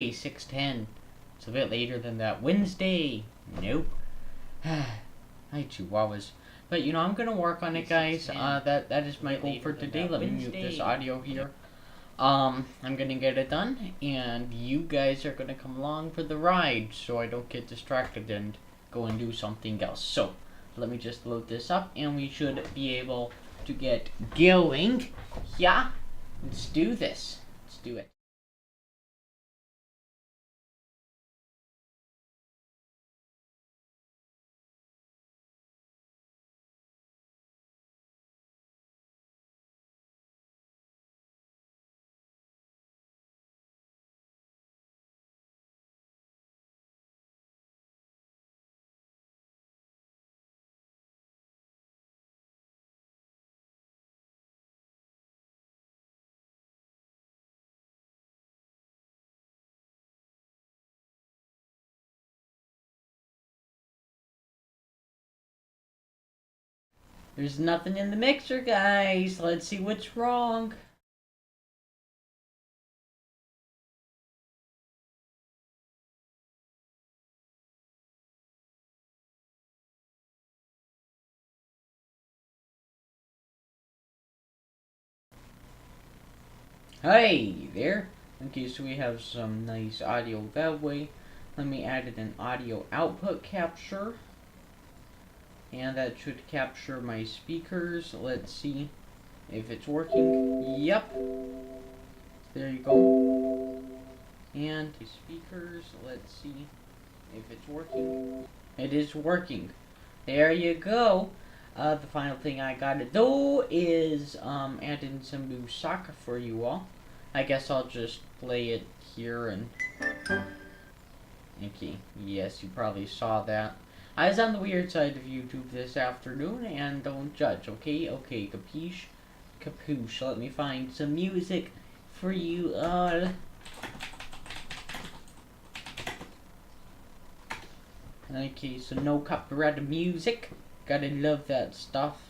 6:10. It's a bit later than that. Wednesday. Nope. Hi, chihuahuas. But I'm gonna work on it, guys. That is my goal for today. Let me mute this audio here. I'm gonna get it done, and you guys are gonna come along for the ride, so I don't get distracted and go and do something else. So let me just load this up, and we should be able to get going. Yeah, let's do this. Let's do it. There's nothing in the mixer, guys. Let's see what's wrong. Hey there. Okay, so we have some nice audio that way. Let me add an audio output capture. And that should capture my speakers. Let's see if it's working. Yep. There you go. And the speakers, let's see if it's working. It is working. There you go. The final thing I gotta do is add in some new soccer for you all. I guess I'll just play it here and okay. Yes, you probably saw that. I was on the weird side of YouTube this afternoon, and don't judge, okay? Okay, capiche? Capuche. Let me find some music for you all. Okay, so no copyrighted music. Gotta love that stuff.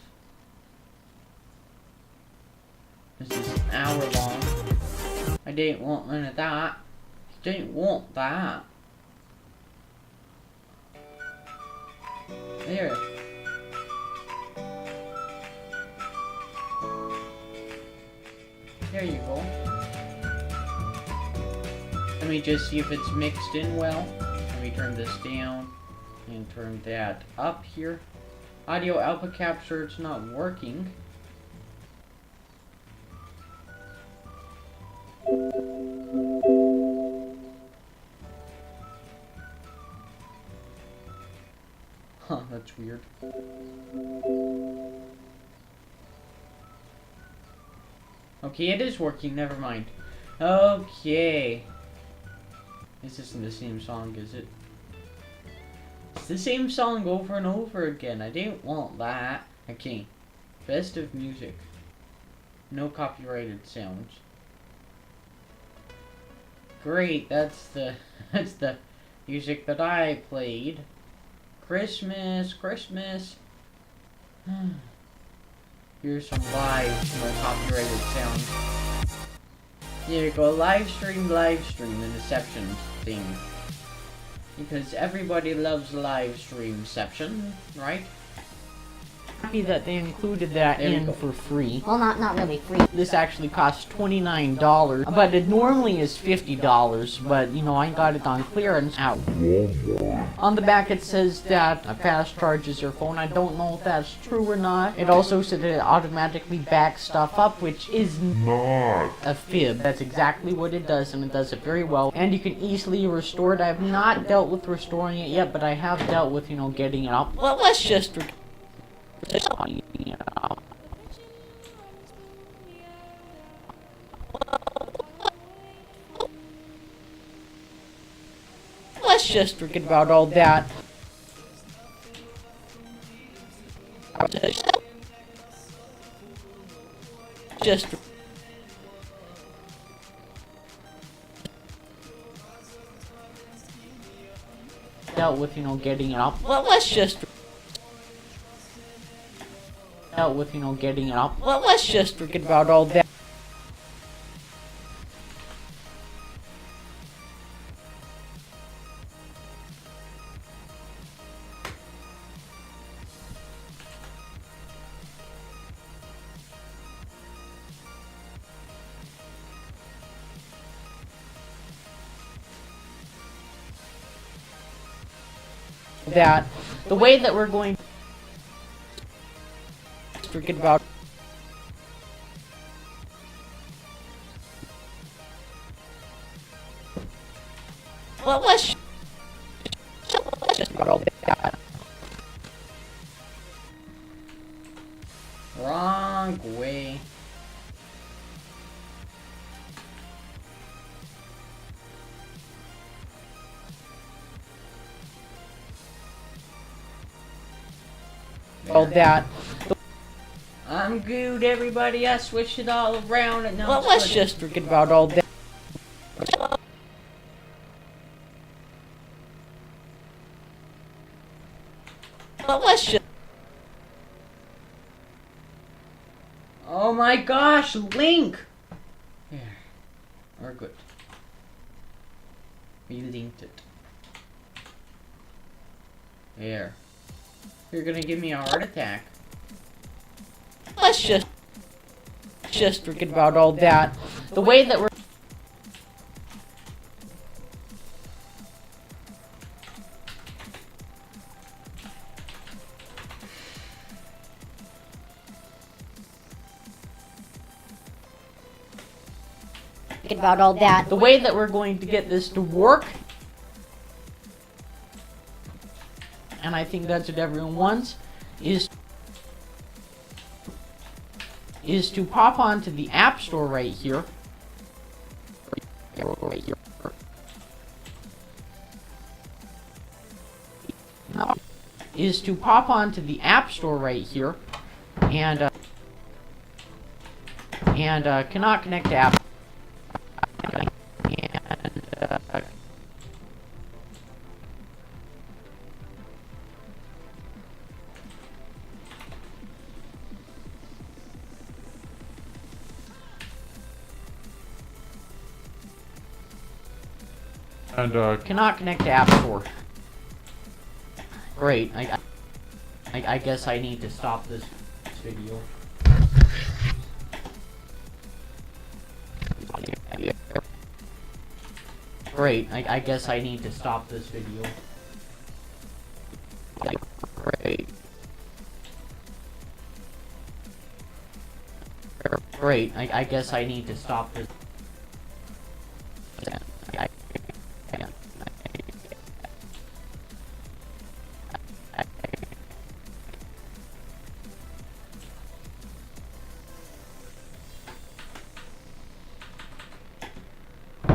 This is an hour long. I didn't want none of that. Didn't want that. There. There you go. Let me just see if it's mixed in well. Let me turn this down and turn that up here. Audio output capture, it's not working. Huh, that's weird. Okay, it is working, never mind. Okay. This isn't the same song, is it? It's the same song over and over again. I didn't want that. Okay. Festive music. No copyrighted sounds. Great, that's the music that I played. Christmas. Here's some live, no copyrighted sounds. There you go, live stream, the Deception thing. Because everybody loves live streamception, right? Happy that they included that in for free. Well, not really free. This actually costs $29, but it normally is $50, but I got it on clearance out. On the back it says that fast charges your phone. I don't know if that's true or not. It also said that it automatically backs stuff up, which is not a fib. That's exactly what it does, and it does it very well. And you can easily restore it. I have not dealt with restoring it yet, but I have dealt with, getting it up. Well, let's just let's just forget about all that. Just dealt with, getting it up. Well, let's just dealt with, getting it up. Well, let's just forget about all that. that the way that we're going to forget about well, let's just about all that. Wrong way. All that. I'm good, everybody. I switched it all around, and now well, let's just forget about all that. Well, let's just. Oh my gosh, Link! Here, we're good. We linked it. There. You're gonna give me a heart attack. Let's just forget about all that. The way that we're forget about all that. The way that we're going to get this to work, and I think that's what everyone wants, is to pop onto the App Store right here. Is to pop onto the App Store right here, and cannot connect to App. And cannot connect to App Store. Great. I guess I need to stop this video. Great. I guess I need to stop this video. Great. Great. I guess I need to stop this.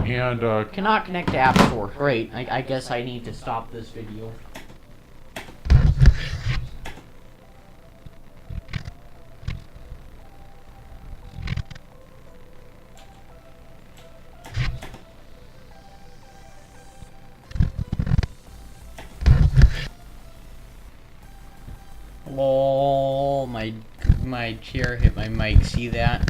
And cannot connect to App Store. Great. I guess I need to stop this video. Oh, my chair hit my mic. See that?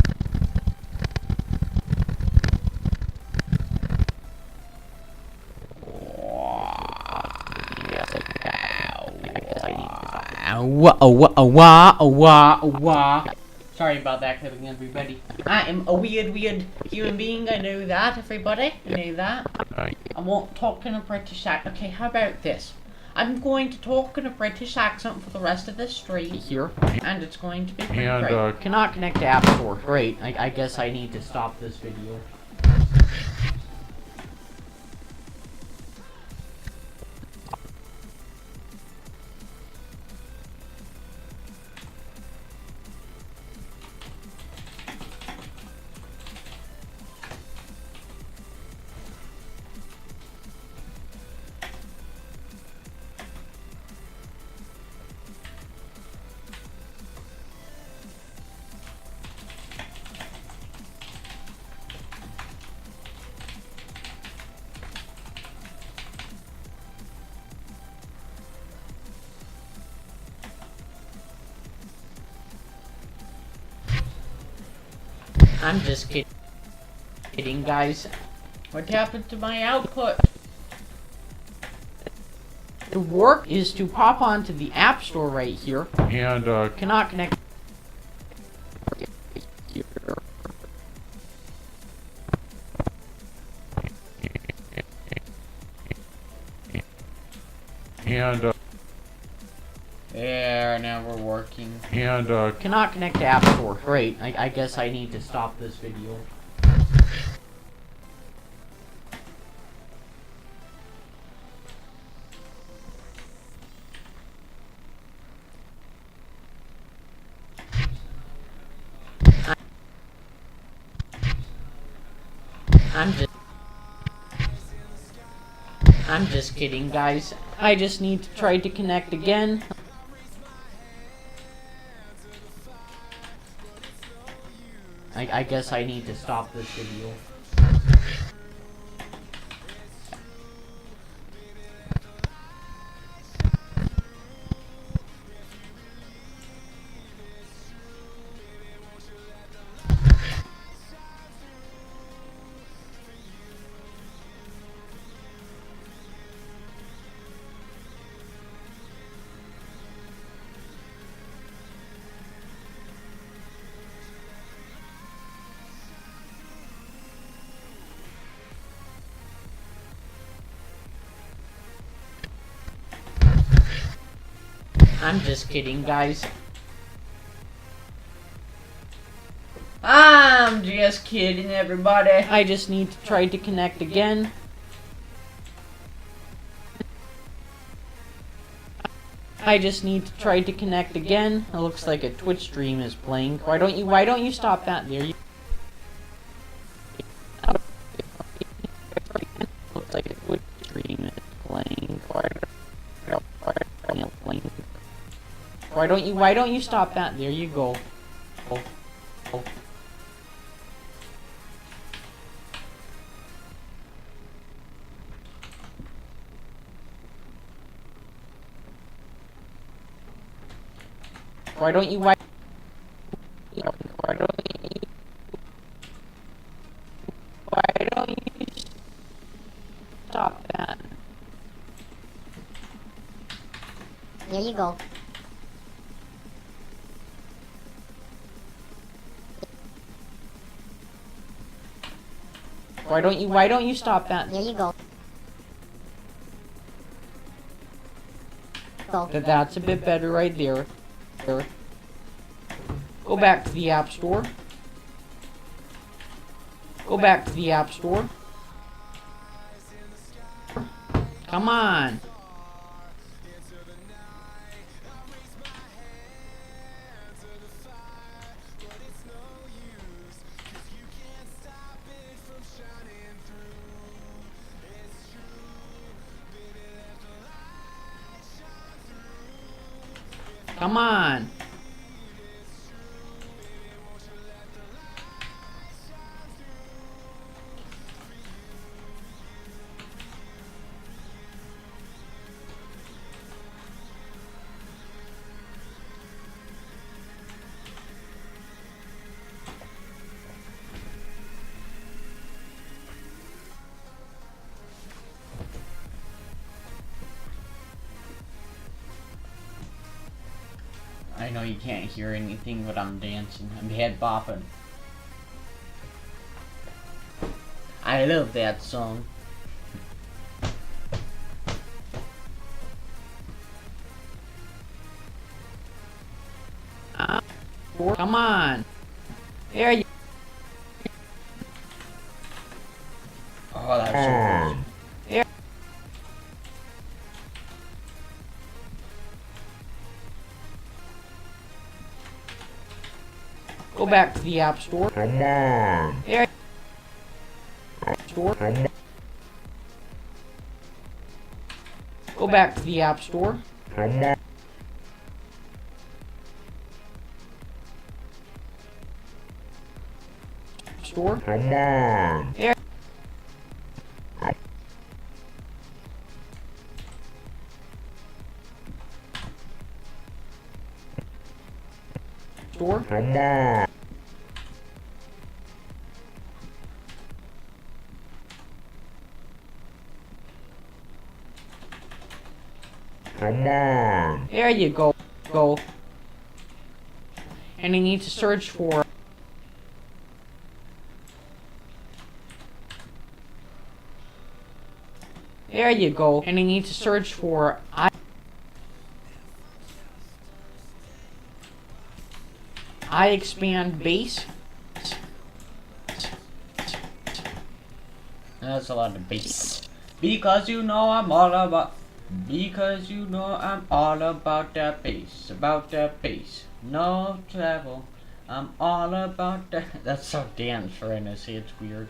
Sorry about that, clipping, everybody. I am a weird human being. I know that, everybody. I know that. I won't talk in a British accent. Okay, how about this? I'm going to talk in a British accent for the rest of this stream here, and it's going to be pretty great. Cannot connect to App Store. Great. I guess I need to stop this video. I'm just kidding, guys. What happened to my output? The work is to pop onto the App Store right here, and cannot connect. And Yeah, now we're working. And Cannot connect to App Store. Great. I guess I need to stop this video. I'm just kidding, guys. I just need to try to connect again. I guess I need to stop this video. I'm just kidding, guys. I'm just kidding, everybody. I just need to try to connect again. I just need to try to connect again. It looks like a Twitch stream is playing. Why don't you stop that there? Looks like a Twitch stream is playing. Why don't you stop that? There you go. Why don't you stop that? There you go. Why don't you stop that? There you go. That's a bit better right there. Go back to the App Store. Go back to the App Store. Come on. Come on. I know you can't hear anything, but I'm dancing. I'm head bopping. I love that song. Come on. There you. Oh, that's so good. There. Go back to the App Store. come on. There. Store. Come on. Go back to the App Store. Come on. Store. Come on. There. Store. Come on. Come on. There you go. Go. And you need to search for. There you go. And you need to search for I expand bass. That's a lot of bass. Because you know I'm all about. Because you know I'm all about that bass. About that bass. No travel. I'm all about that. That's so dance for NSC. It's weird.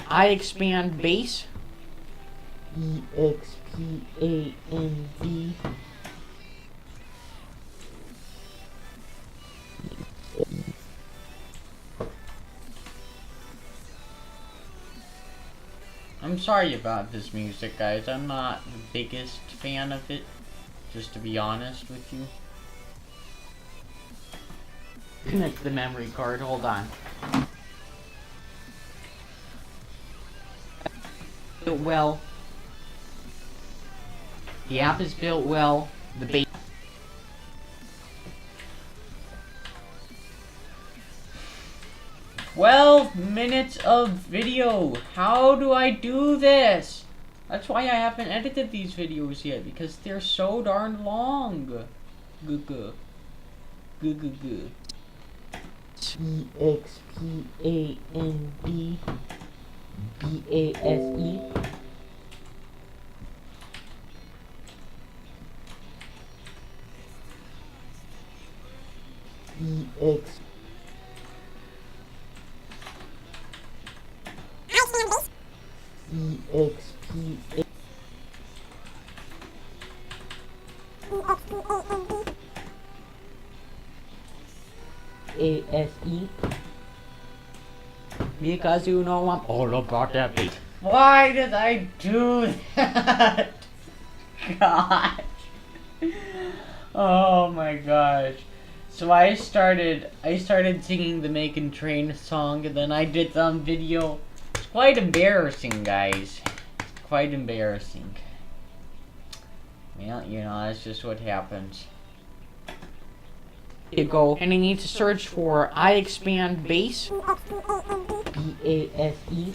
I expand bass. EXPAND. I'm sorry about this music, guys. I'm not the biggest fan of it, just to be honest with you. Connect the memory card, hold on. Built well. The app is built well. The base. "12 minutes of video. How do I do this?" That's why I haven't edited these videos yet, because they're so darn long. Goo. EXPAND BASE. EX. EXPA. ASE. Because you know I'm all about that beat. Why did I do that? Gosh. Oh my gosh. So I started singing the Macon Train song, and then I did some video. It's quite embarrassing, guys. It's quite embarrassing. Well, you know, that's just what happens. You go, and I need to search for I expand bass. BASE.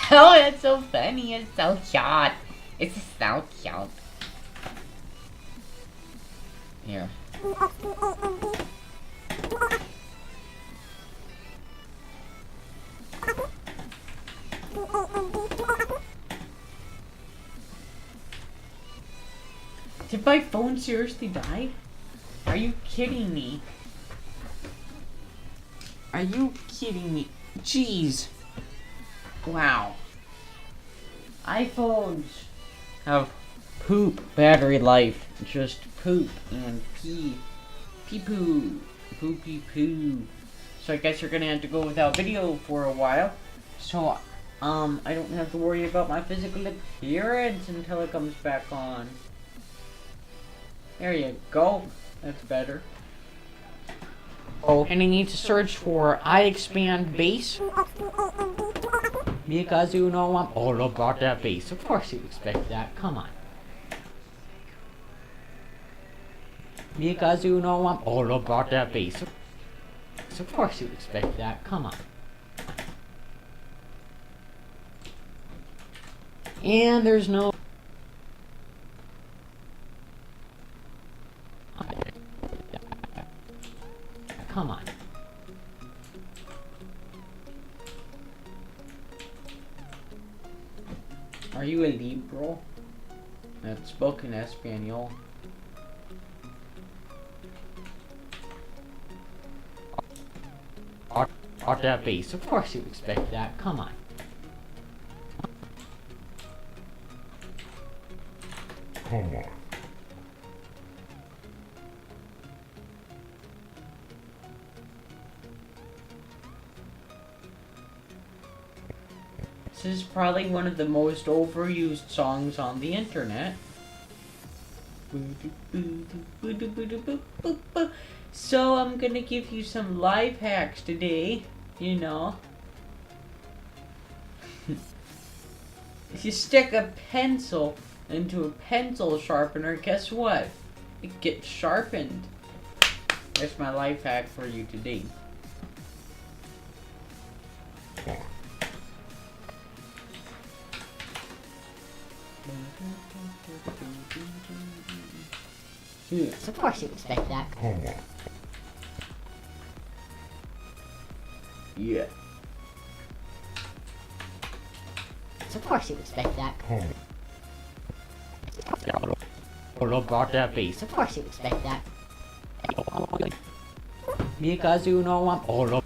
Oh, that's so funny. It's so cute. It's so cute. Here. Did my phone seriously die? Are you kidding me? Are you kidding me? Jeez. Wow. iPhones have poop battery life. Just poop and pee. Pee poo. Poo pee poo. So I guess you're gonna have to go without video for a while. So, I don't have to worry about my physical appearance until it comes back on. There you go. That's better. Oh, and I need to search for I expand bass. Because you know I'm all about that bass. Of course you expect that. Come on. Because you know I'm all about that bass. Of course you expect that. Come on. And there's no... Come on. Are you a liberal? That spoke in Espanol. Art that bass. Of course you expect that. Come on. Come on. This is probably one of the most overused songs on the internet. So I'm gonna give you some life hacks today, you know. If you stick a pencil into a pencil sharpener, guess what? It gets sharpened. That's my life hack for you today. Yeah. Of course you expect that. Come on. Yeah. Of course you expect that. Come on. All about that bass. Of course you expect that. Because you know I'm all about.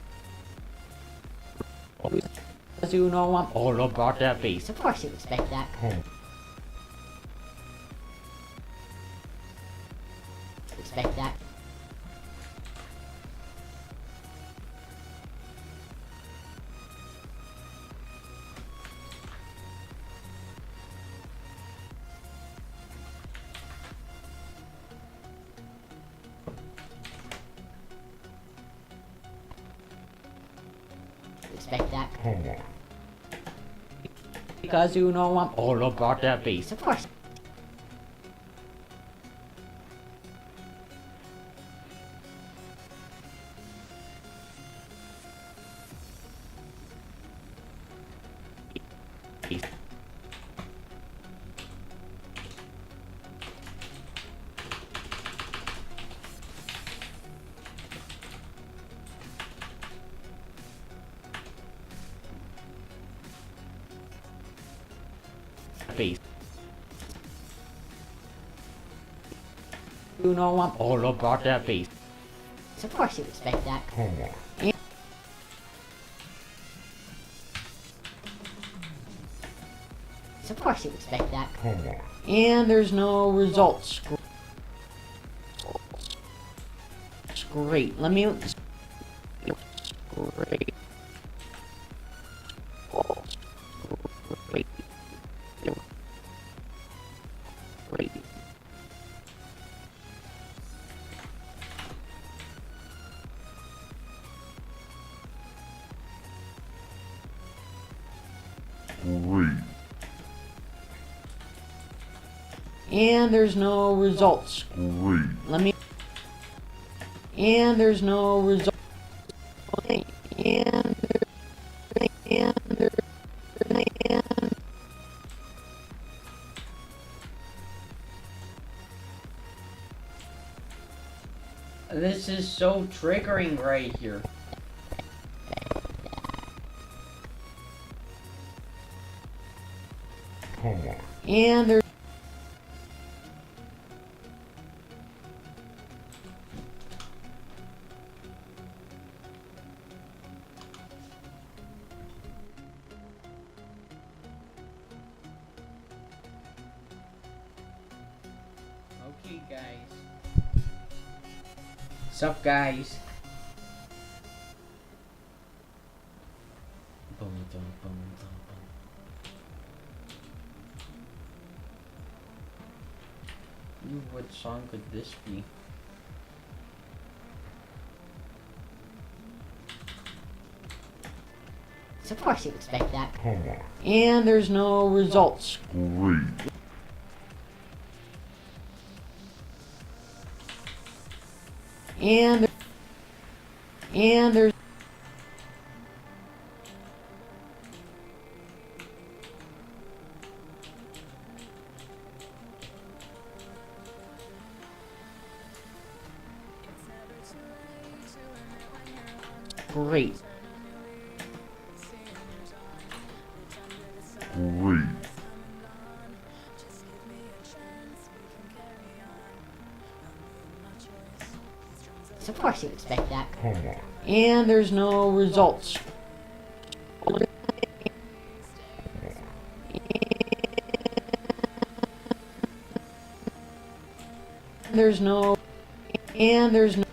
Because you know I'm all about that bass. Of course you expect that. Come on. Expect that. Expect that. Come on. Because you know I'm all about that bass. Of course. Bass. You know I'm all about that bass. Of course you expect that. Come on. Of course you expect that. Come on. And there's no results. Great. Let me. Great. Great. Great. Great. And there's no results. Great. Let me. And there's no results. And this is so triggering right here. Come on. And there's. Okay, guys. Sup, guys? Boom, boom, boom, boom, boom. Ooh, what song could this be? Of course you expect that. Come on. And there's no results. Great. And there's. Great. Great. Of course you expect that. Come on. And there's no results. There's no. And there's no.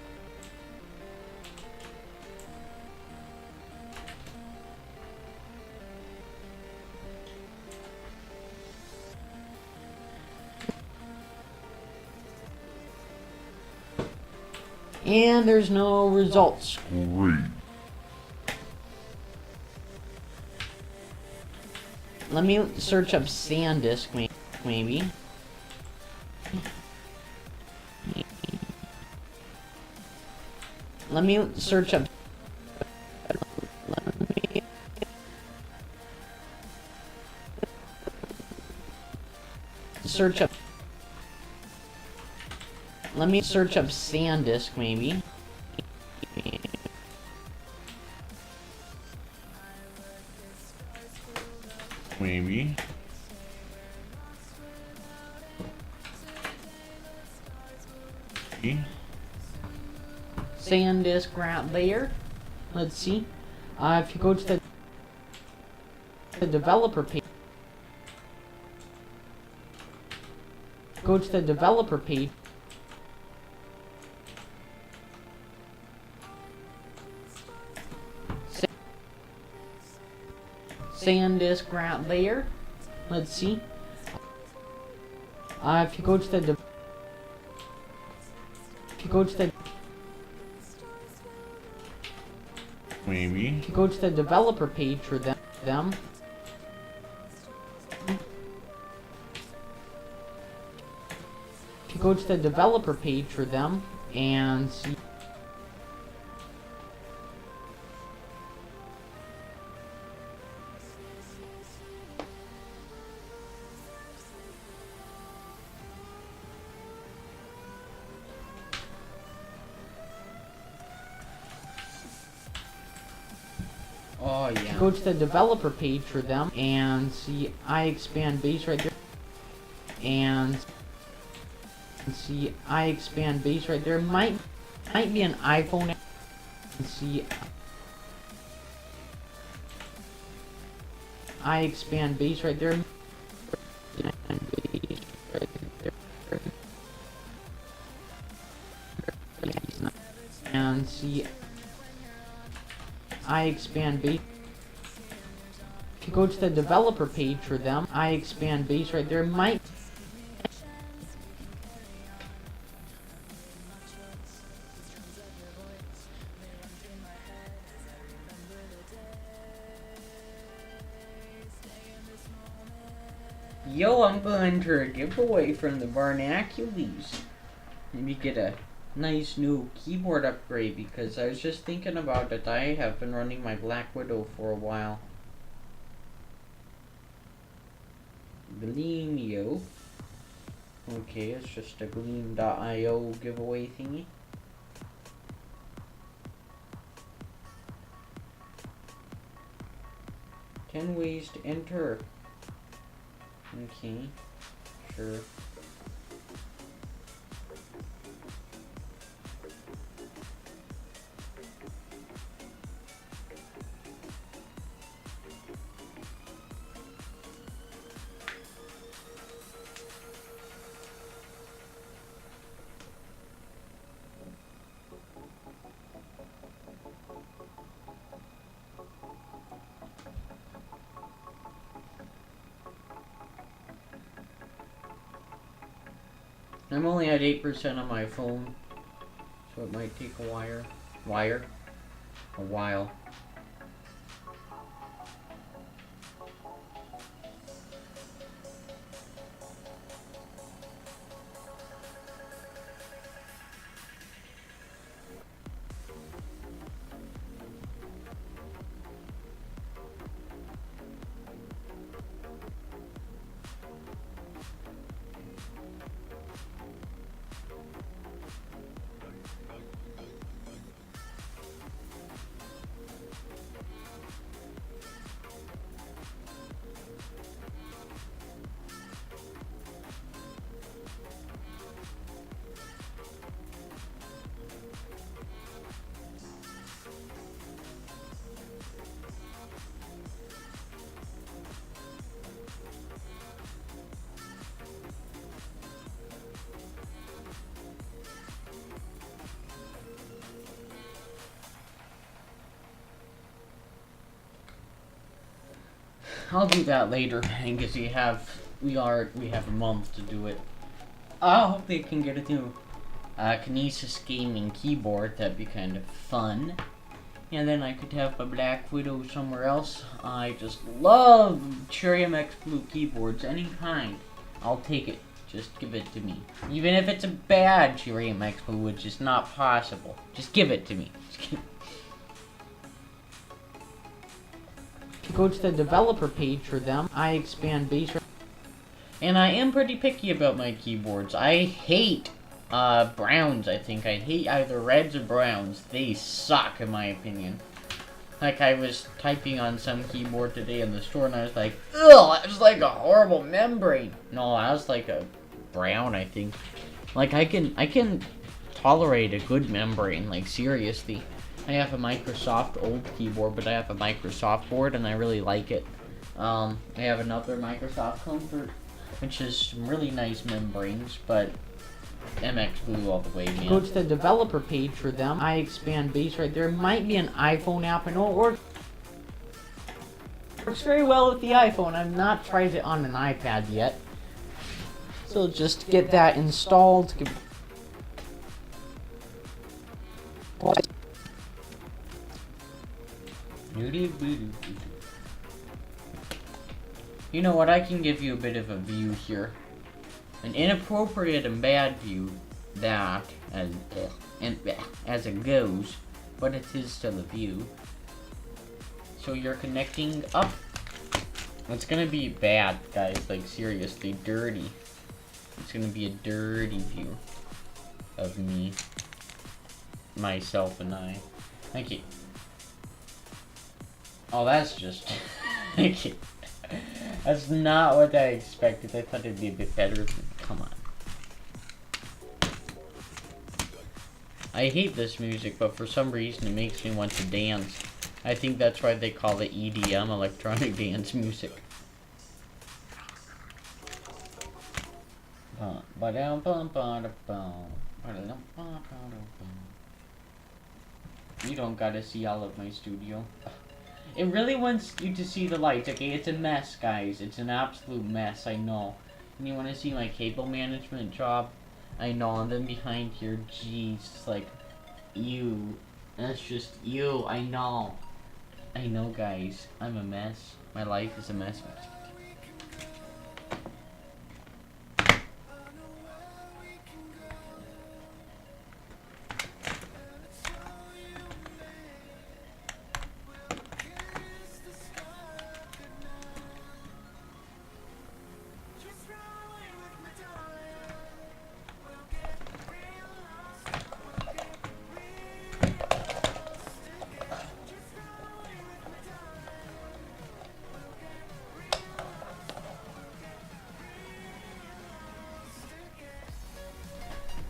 And there's no results. Great. Let me search up Sandisk, maybe. Let me search up. search up. Let me search up Sandisk, maybe. Maybe. Sandisk right there. Let's see. If you go to the developer page, go to the developer page. Sandisk right there. Let's see. If you go to the Maybe. if you go to the developer page for them. If you go to the developer page for them and see. Oh yeah. Go to the developer page for them and see I expand base right there. And see I expand base right there. Might be an iPhone. And see I expand base right there. And see I expand base. If you go to the developer page for them, I expand base right there. Might Yo, I'm gonna enter a giveaway from the Barnacules. Maybe get a nice new keyboard upgrade because I was just thinking about it. I have been running my Black Widow for a while. Gleamio. Okay, it's just a Gleam.io giveaway thingy. Ten ways to enter. Okay, sure. I'm only at 8% on my phone, so it might take a while. I'll do that later, because we have a month to do it. I hope they can get a new Kinesis gaming keyboard. That'd be kind of fun. And then I could have a Black Widow somewhere else. I just love Cherry MX Blue keyboards, any kind. I'll take it. Just give it to me. Even if it's a bad Cherry MX Blue, which is not possible. Just give it to me. Go to the developer page for them. I expand base. And I am pretty picky about my keyboards. I hate browns, I think. I hate either reds or browns. They suck, in my opinion. Like, I was typing on some keyboard today in the store, and I was like, ugh, that was like a horrible membrane. No, that was like a brown, I think. Like, I can tolerate a good membrane, like, seriously. I have a Microsoft old keyboard, but I have a Microsoft board, and I really like it. I have another Microsoft Comfort, which is some really nice membranes, but MX Blue all the way, man. Go to the developer page for them. I expand base right there. Might be an iPhone app. I know it works very well with the iPhone. I've not tried it on an iPad yet. So just get that installed. You know what, I can give you a bit of a view here. An inappropriate and bad view, that, as it goes, but it is still a view. So you're connecting up. It's gonna be bad, guys, like seriously, dirty. It's gonna be a dirty view of me, myself, and I. Thank you. Oh, that's just... Thank you. That's not what I expected. I thought it'd be a bit better. Come on. I hate this music, but for some reason it makes me want to dance. I think that's why they call it EDM, electronic dance music. You don't gotta see all of my studio. It really wants you to see the lights, okay? It's a mess, guys. It's an absolute mess, I know. And you want to see my cable management job? I know, and then behind here, jeez, it's like, ew. That's just, ew, I know. I know, guys. I'm a mess. My life is a mess.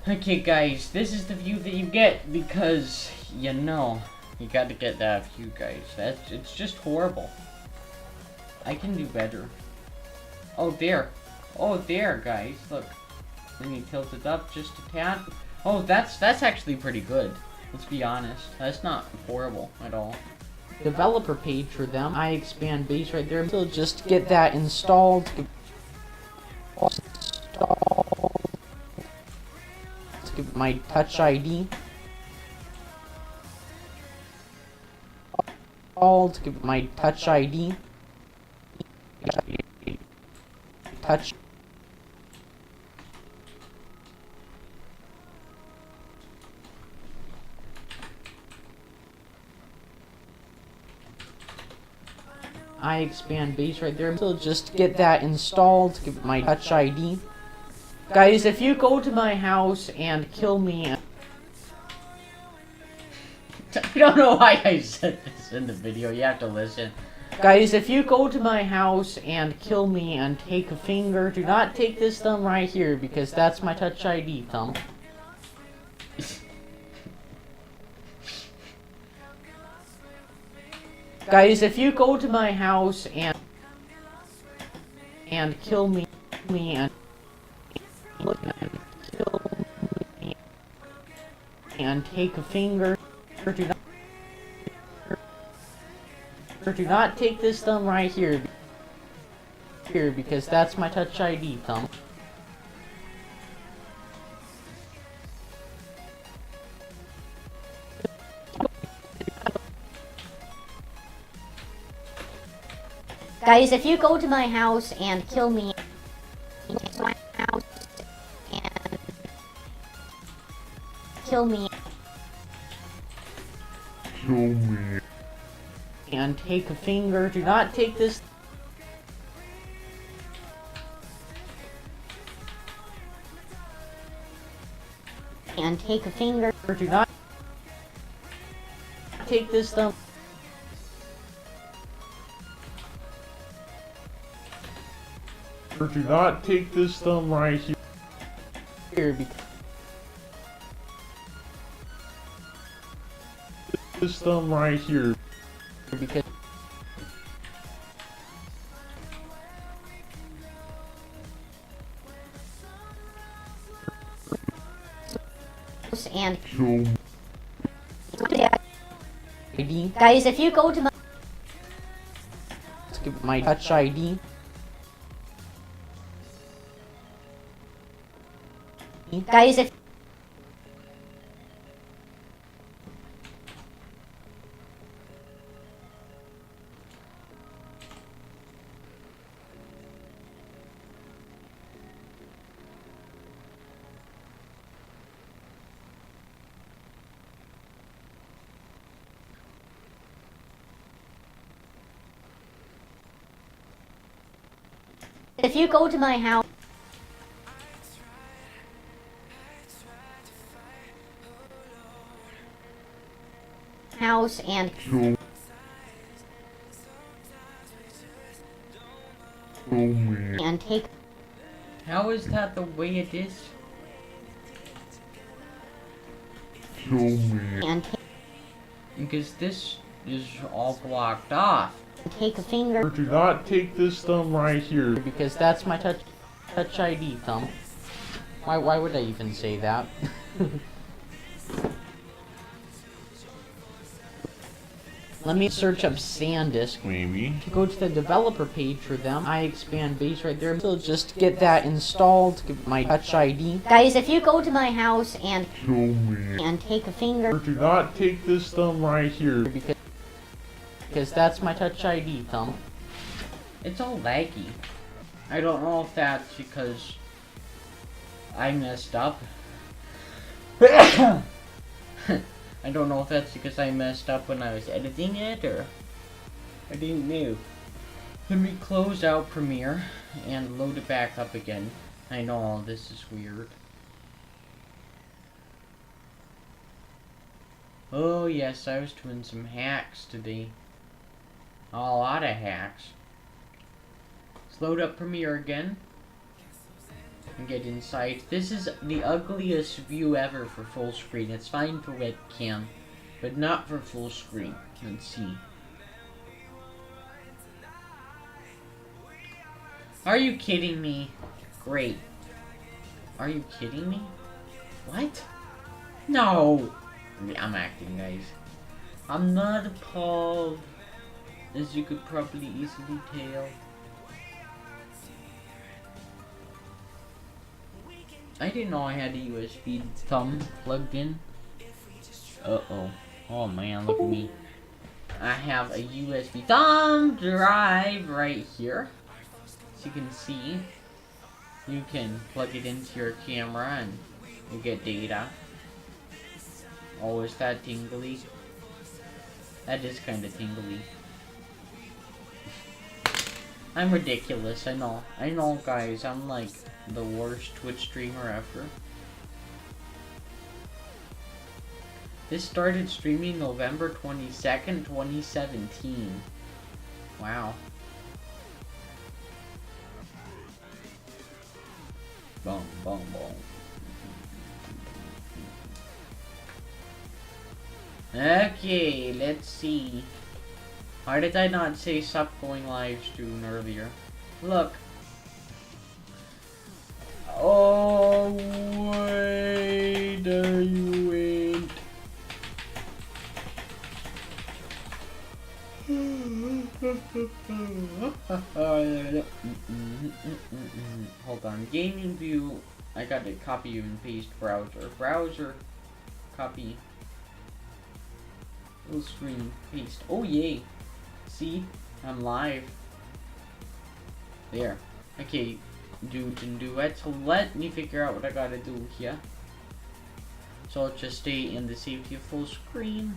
Okay, guys, this is the view that you get because, you know, you gotta get that view, guys. It's just horrible. I can do better. Oh, there. Oh, there, guys. Look. Then you tilt it up just a tad. Oh, that's actually pretty good. Let's be honest. That's not horrible at all. Developer page for them. I expand base right there. So just get that installed. Give my Touch ID. Give my Touch ID. Touch. I expand base right there. So just get that installed. Give my Touch ID. Guys, if you go to my house and kill me... I don't know why I said this in the video. You have to listen. Guys, if you go to my house and kill me and take a finger, do not take this thumb right here because that's my Touch ID thumb. Guys, if you go to my house and kill me and kill me and take a finger, do not take this thumb right here because that's my Touch ID thumb. Guys, if you go to my house and kill me, And take a finger, do not take this. and take a finger. Do not take this thumb. Do not take this thumb right here. Here, because This thumb right here. because And So ID. guys, if you go to my Let's give my touch ID. guys, if if you go to my house and and take How is that the way it is? and Because this is all blocked off. take a finger. Do not take this thumb right here. Because that's my touch ID thumb. Why would I even say that? Let me search up Sandisk. Maybe. To go to the developer page for them, I expand base right there. So just get that installed, give my touch ID. Guys, if you go to my house and take a finger. Do not take this thumb right here. Because that's my touch ID thumb. It's all laggy. I don't know if that's because I messed up. I don't know if that's because I messed up when I was editing it, or I didn't know. Let me close out Premiere and load it back up again. I know all this is weird. Oh yes, I was doing some hacks today. A lot of hacks. Let's load up Premiere again and get inside. This is the ugliest view ever for full screen. It's fine for webcam, but not for full screen. Let's see. Are you kidding me? Great. Are you kidding me? What? No! I'm acting, guys. I'm not appalled, as you could probably easily tell. I didn't know I had a USB thumb plugged in. Uh-oh. Oh man, look at me. I have a USB thumb drive right here. As you can see, you can plug it into your camera and you get data. Oh, is that tingly? That is kind of tingly. I'm ridiculous, I know. I know, guys, I'm like the worst Twitch streamer ever. This started streaming November 22nd, 2017. Wow. Boom, boom, boom. Okay, let's see. Why did I not say stop going live stream earlier? Look. Oh, wait, you wait. Hold on, gaming view. I got to copy and paste browser. Browser, copy. Full screen, paste. Oh yay! See, I'm live. There. Okay, dudes and duets. Let me figure out what I gotta do here. So I'll just stay in the safety of full screen.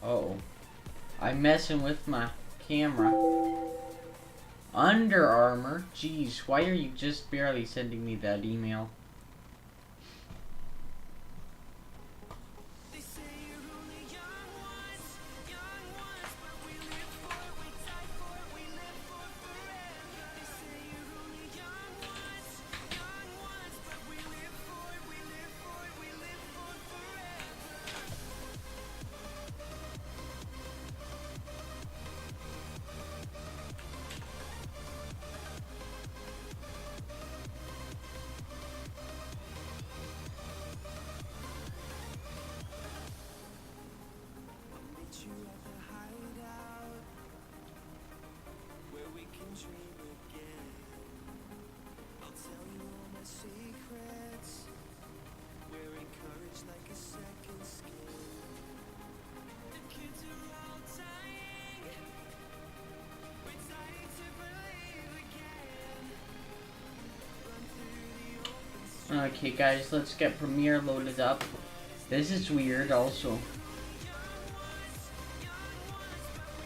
Oh, I'm messing with my camera. Under Armour? Jeez, why are you just barely sending me that email? Okay guys, let's get Premiere loaded up. This is weird also.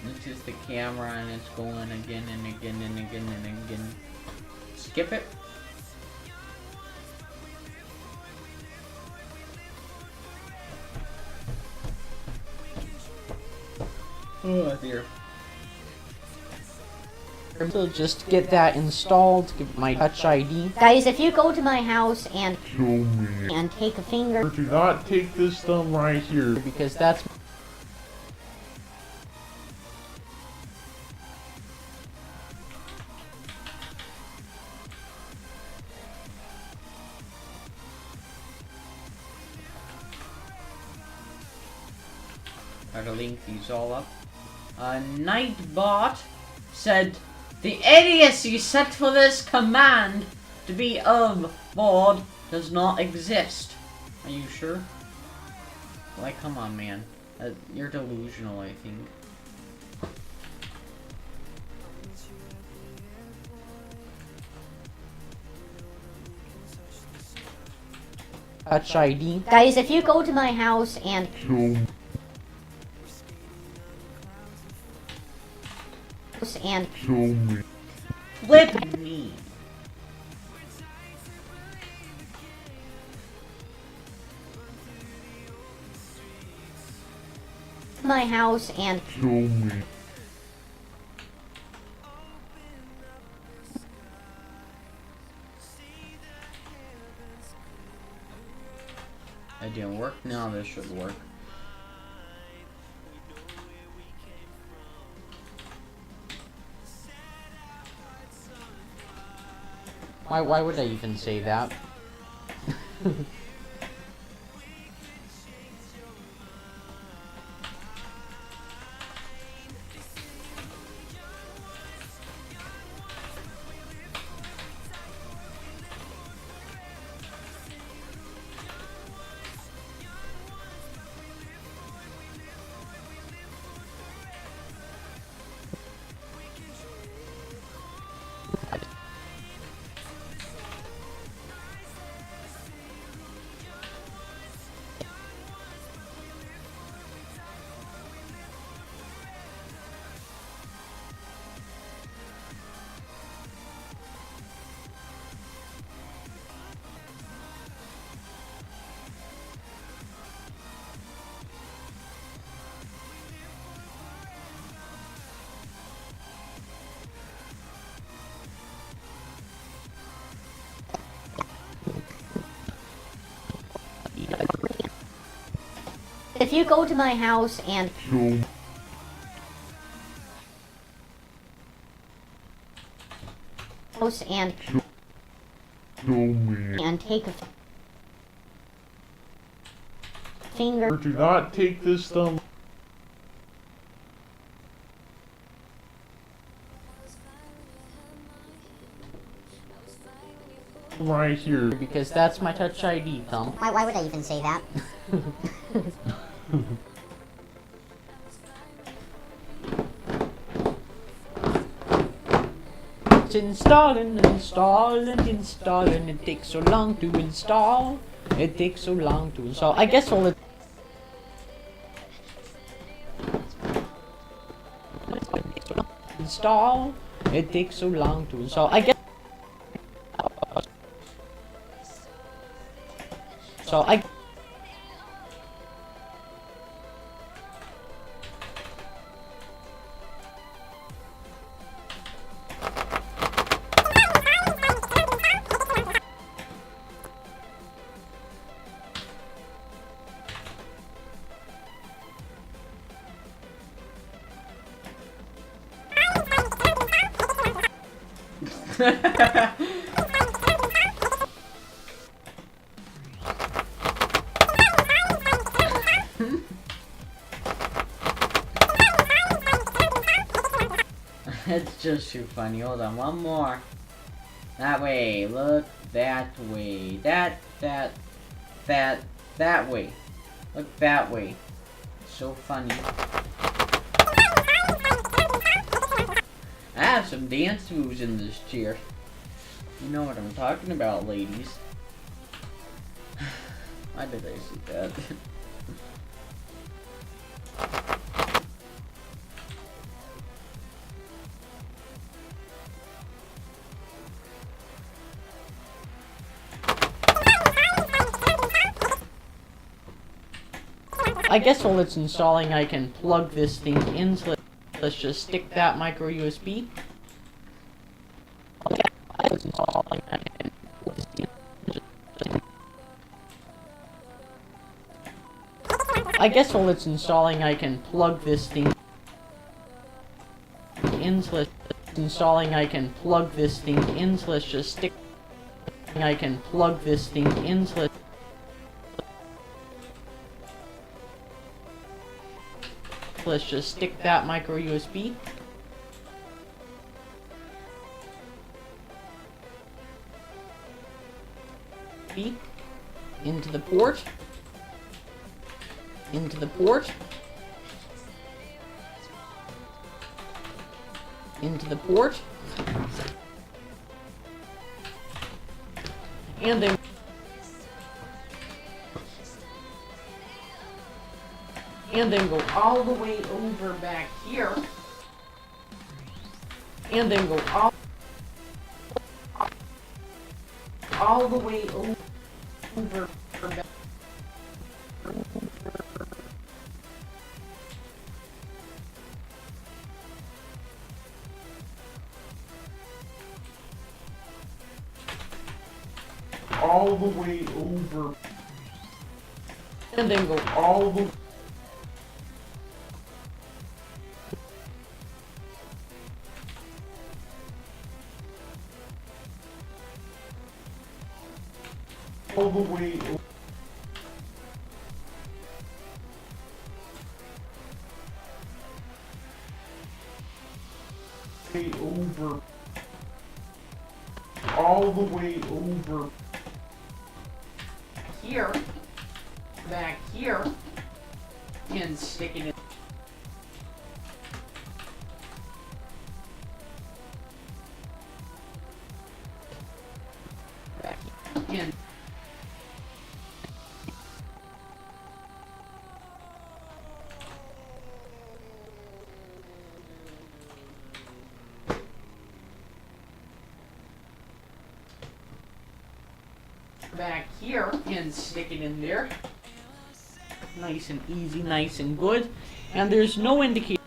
This is the camera and it's going again and again and again and again. Skip it. Oh dear. So just get that installed, get my Touch ID. Guys, if you go to my house and Show me. take a finger, Do not take this thumb right here. Because that's Gotta link these all up. Nightbot said, the idiocy set for this command to be of VOD does not exist. Are you sure? Like, come on, man. You're delusional, I think. Touch ID. guys, if you go to my house and Show me. Show me. Flip me. my house and Show me. That didn't work. Now this should work. Why would I even say that? if you go to my house and Show me. Show me. take a finger, Do not take this thumb right here. Because that's my Touch ID, thumb. why would I even say that? It's installing, installing. It takes so long to install. It takes so long to install. I guess all it. install. It takes so long to install. I guess. So I. It's just too funny. Hold on, one more. That way. Look that way. That way. Look that way. So funny. I have some dance moves in this chair. You know what I'm talking about, ladies. Why did I say that? I guess while it's installing, I can plug this thing in. So let's just stick that micro USB. I guess while it's installing, I can plug this thing in. So installing, I can plug this thing in. So let's just stick. I can plug this thing in. So let's just stick that micro USB. Into the port. Into the port. Into the port. And then go all the way over back here. And then go all the way over back. All the way over. And then go all the way over. All the way over. here, back here, and stick it in. Back in. Back here and stick it in there. Nice and easy, nice and good. And there's no indicator.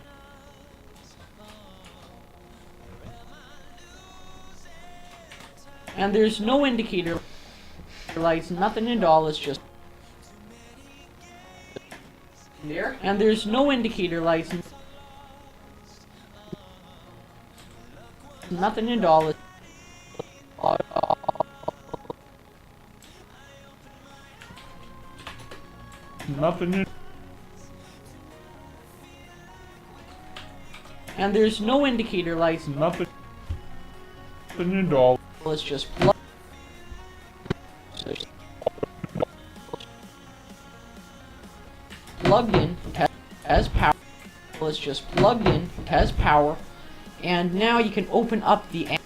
And there's no indicator lights, nothing at all, it's just there. And there's no indicator lights, nothing at all. Nothing in. And there's no indicator lights, Nothing at all. it's just plugged in, has power. It's just plugged in, has power. And now you can open up the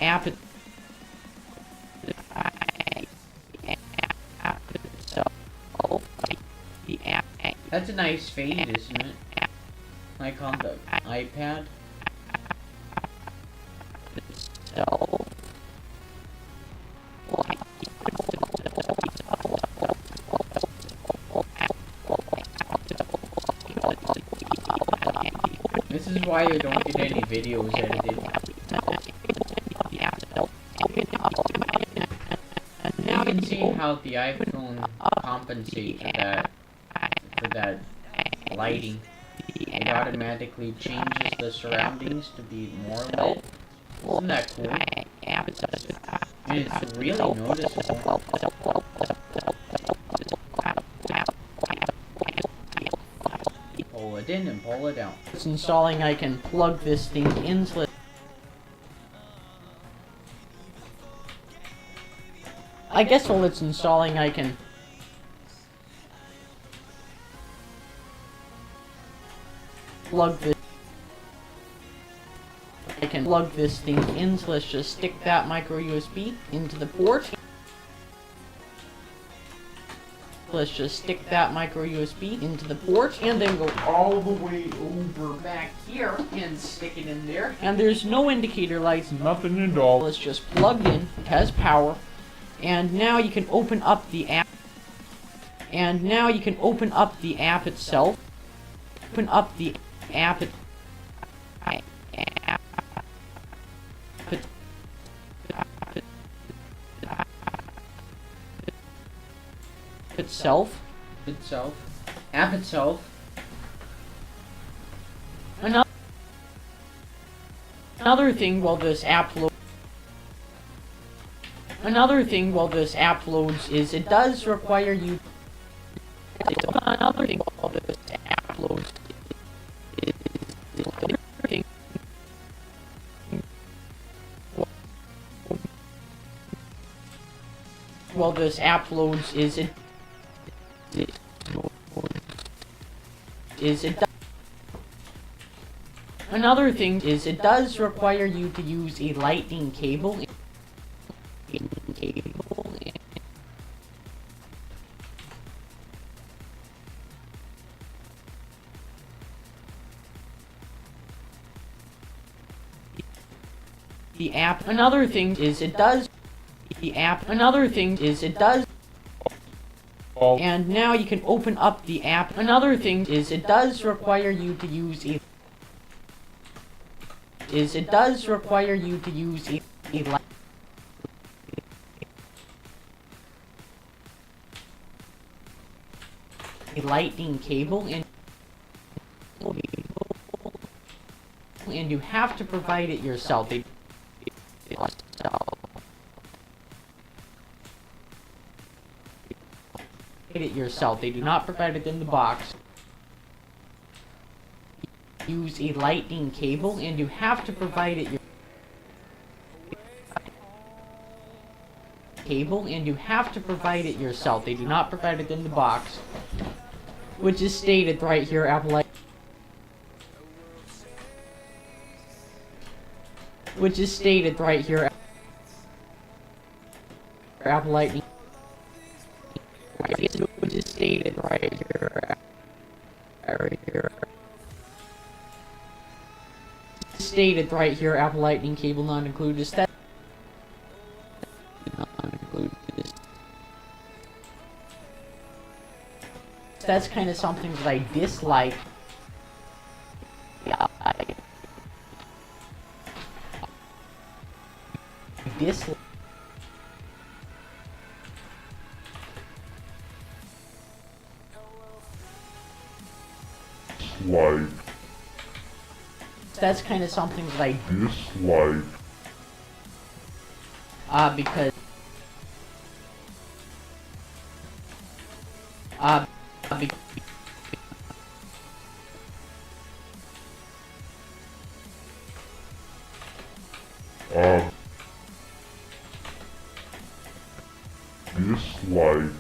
app itself. The app. That's a nice fade, isn't it? like on the iPad. So, This is why I don't get any videos edited. You can see how the iPhone compensates for that lighting. It automatically changes the surroundings to be more lit. Isn't that cool? And it's really noticeable. Pull it in and pull it out. it's installing, I can plug this thing into it. I guess while it's installing, I can plug this. I can plug this thing in, so let's just stick that micro USB into the port. Let's just stick that micro USB into the port, and then go all the way over back here and stick it in there. And there's no indicator lights, Nothing at all. it's just plugged in, it has power. And now you can open up the app. And now you can open up the app itself. Open up the app itself. App itself. Another thing while this app loads. Another thing while this app loads is it does require you. Another thing while this app loads is while this app loads is it another thing is it does require you to use a lightning cable. The app. Another thing is it does. The app. Another thing is it does. And now you can open up the app. Another thing is it does require you to use a. It does require you to use a lightning cable, and you have to provide it yourself. They do not provide it in the box. Use a lightning cable, and you have to provide it yourself. They do not provide it in the box, which is stated right here. Which is stated right here. Apple Lightning. Which is stated right here. Stated right here. Apple Lightning cable not included. That's kind of something that I dislike. Yeah, I dislike. That's kind of something that I Dislike. Because dislike.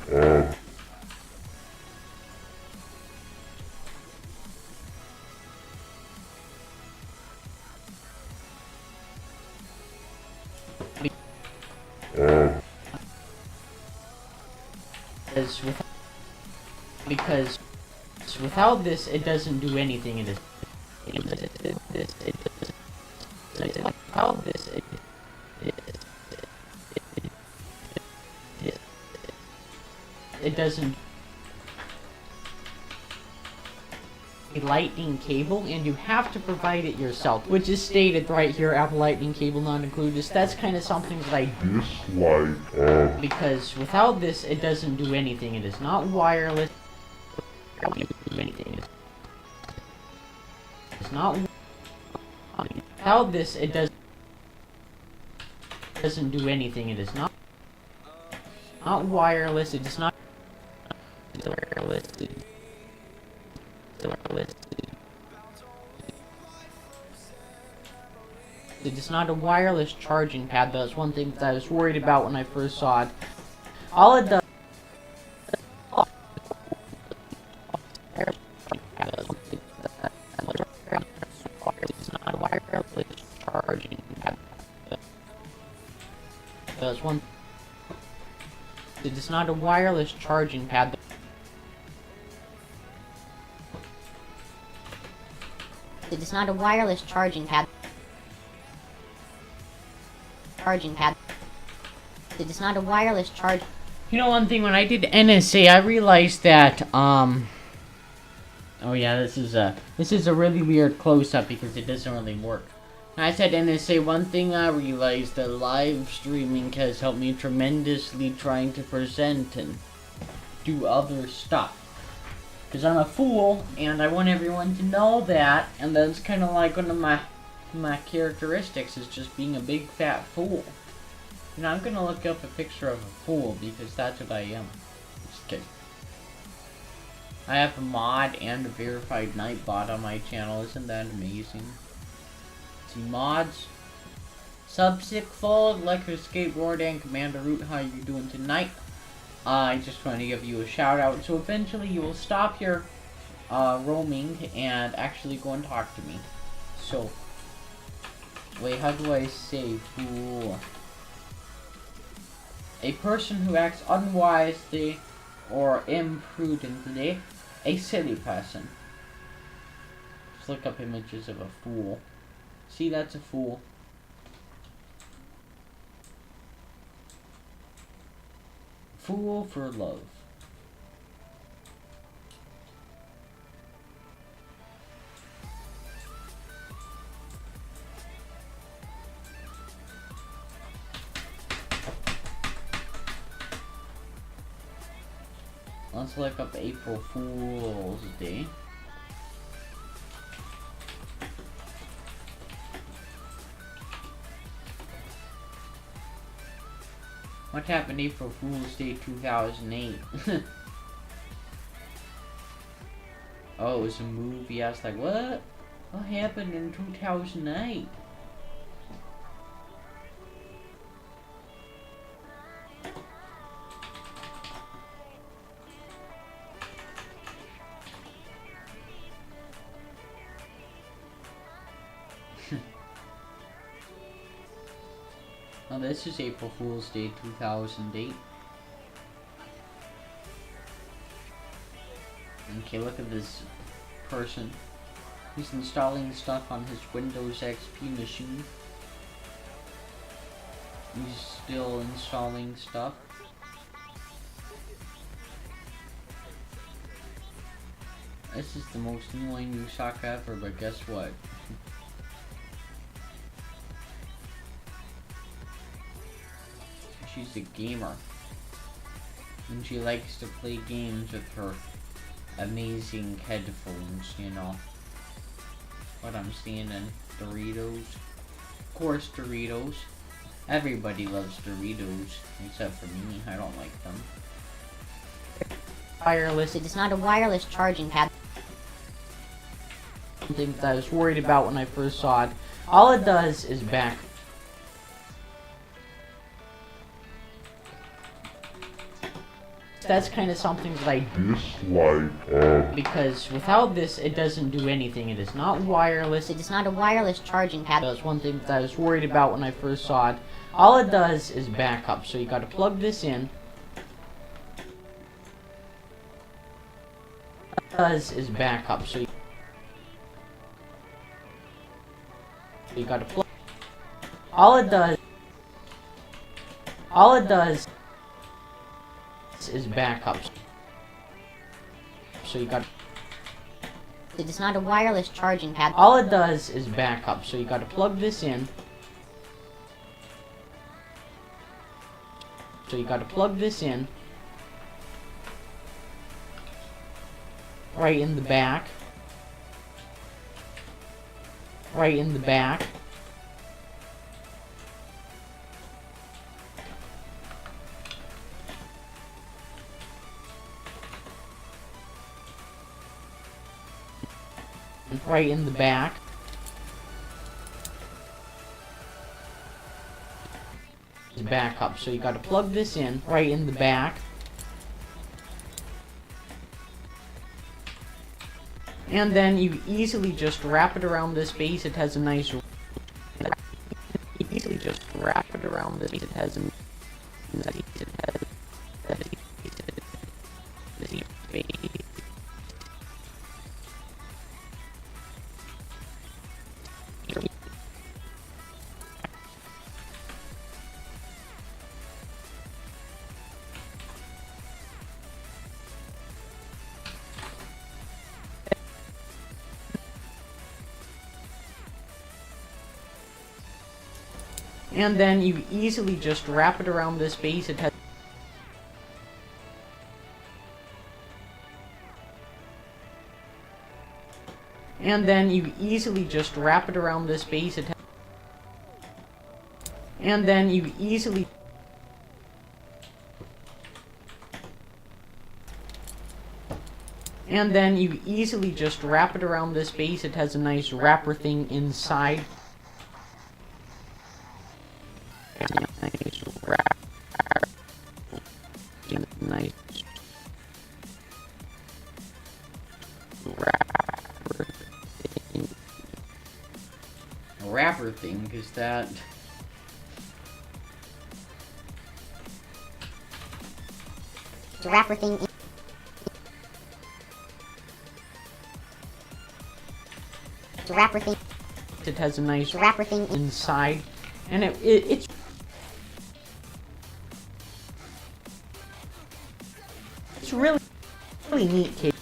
because without this, it doesn't do anything. It doesn't a lightning cable, and you have to provide it yourself, which is stated right here, Apple Lightning cable not included. That's kind of something that I Dislike. because without this it doesn't do anything. It is not wireless. It's not without this it doesn't do anything. It is not wireless. It is not wireless. It is not a wireless charging pad. That's one thing that I was worried about when I first saw it. All it does it's not a wireless charging pad. That's one. It is not a wireless charging pad. It is not a wireless charging pad. It is not a wireless charge. You know, one thing, when I did NSA, I realized that, oh yeah, this is a really weird close-up because it doesn't really work. When I said NSA, one thing I realized that live streaming has helped me tremendously trying to present and do other stuff. Because I'm a fool, and I want everyone to know that, and that's kind of like one of my characteristics is just being a big fat fool. You know, I'm gonna look up a picture of a fool because that's what I am. Just kidding. I have a mod and a verified Nightbot on my channel. Isn't that amazing? See, mods. Subsic Electric Skateboard, and Commander Root, how you doing tonight? I just want to give you a shout out. So eventually you will stop your roaming and actually go and talk to me. So, wait, how do I say fool? A person who acts unwisely or imprudently. A silly person. Just look up images of a fool. See, that's a fool. Fool for love. Let's look up April Fool's Day. What happened April Fool's Day 2008? Oh, it was a movie. I was like, what? What happened in 2008? Oh, this is April Fool's Day 2008. Okay, look at this person. He's installing stuff on his Windows XP machine. He's still installing stuff. This is the most annoying new sock ever, but guess what? She's a gamer. And she likes to play games with her amazing headphones, you know. What I'm seeing in Doritos. Of course, Doritos. Everybody loves Doritos, except for me. I don't like them. wireless. It is not a wireless charging pad. Something that I was worried about when I first saw it. All it does is back. That's kind of something that I Dislike. because without this it doesn't do anything. It is not wireless. It is not a wireless charging pad. That's one thing that I was worried about when I first saw it. All it does is backup. So you got to plug this in. All it does is backup. So You gotta plug. All it does is backups. So you got. It is not a wireless charging pad. All it does is backup. So you got to plug this in. So you got to plug this in. Right in the back. Right in the back. Right in the back. Backup. So you got to plug this in right in the back. And then you easily just wrap it around this base. It has a nice. You easily just wrap it around this. It has a. And then you easily just wrap it around this base. It has. And then you easily just wrap it around this base. It has. And then you easily. And then you easily just wrap it around this base. It has a nice wrapper thing inside. Nice Wrapper thing, is that? The wrapper thing. The wrapper thing. It has a nice The wrapper thing inside, and it's really neat cable.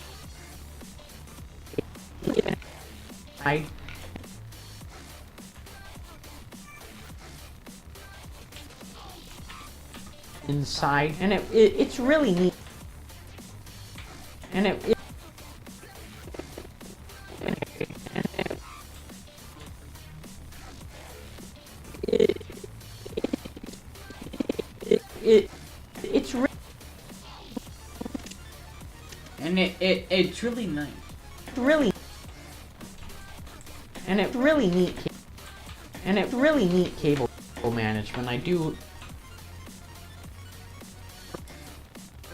Inside, and it's really neat, and it's it's really nice. Really, and it's really neat, and it's really neat cable management. I do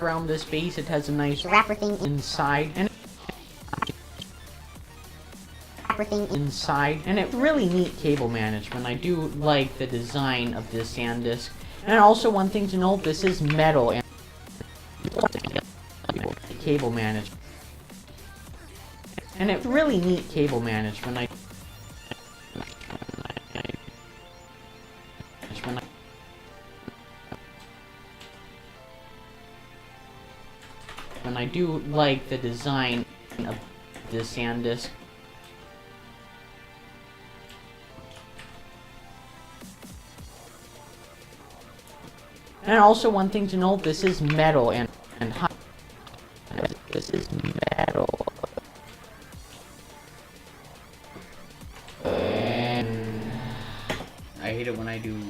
around this base. It has a nice wrapper thing inside, and wrapper thing inside, and it's really neat cable management. I do like the design of this Sandisk. And also, one thing to note: this is metal and cable management. And it's really neat cable management. I do like the design of this Sandisk. And also, one thing to note: this is metal and high. This is metal. I hate it when I do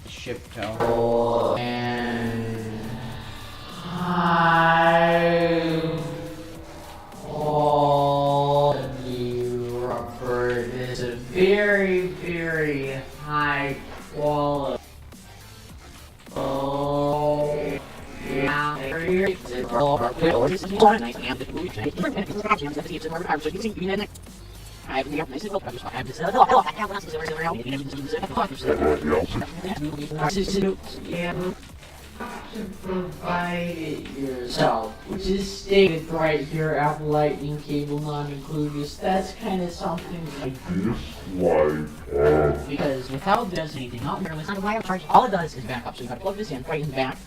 shift tell. And high quality rubber. It is a very, very high quality. to provide it yourself, which is stated right here, Apple Lightning cable not included. That's kind of something I dislike. Because without this, anything not wireless, not a wire charge, all it does is back up. So you gotta plug this in right in the back.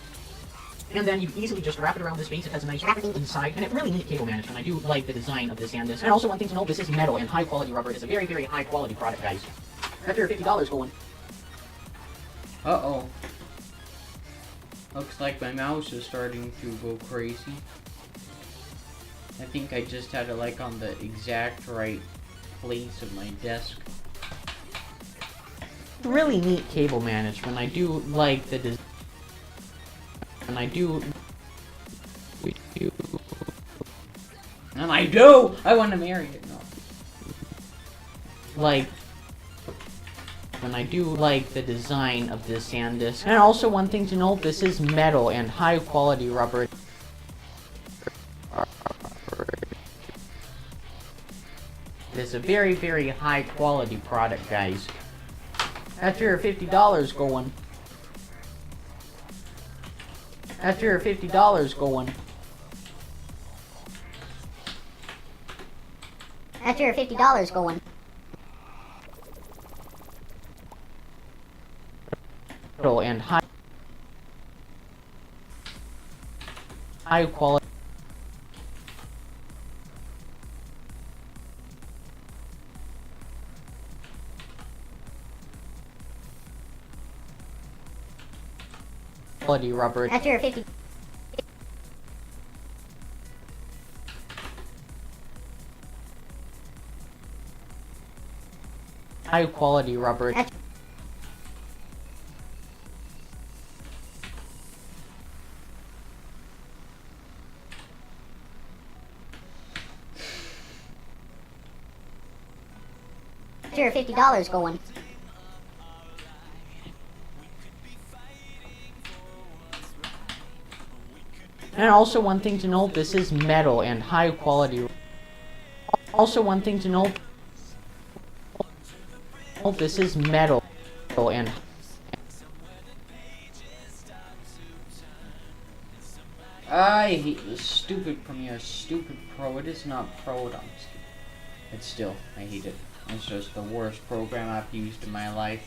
And then you easily just wrap it around this base. It has a nice wrapping inside, and it really neat cable management. I do like the design of this Sandisk. And also one thing to note, this is metal and high quality rubber. It's a very, very high quality product, guys. After $50 going. Uh-oh. Looks like my mouse is starting to go crazy. I think I just had it like on the exact right place of my desk. Really neat cable management. I do like the design. And I do. And I do! I want to marry it. No. Like. And I do like the design of this Sandisk. And also one thing to note, this is metal and high quality rubber. It's a very, very high quality product, guys. After your $50 going. After your $50 going. After your $50 going. And high quality rubber. After your 50. High quality rubber. After your $50 going. And also one thing to note, this is metal and high quality. Also one thing to note, this is metal and I hate this stupid Premiere, stupid Pro. It is not Pro, I'm just kidding. It's still, I hate it. It's just the worst program I've used in my life.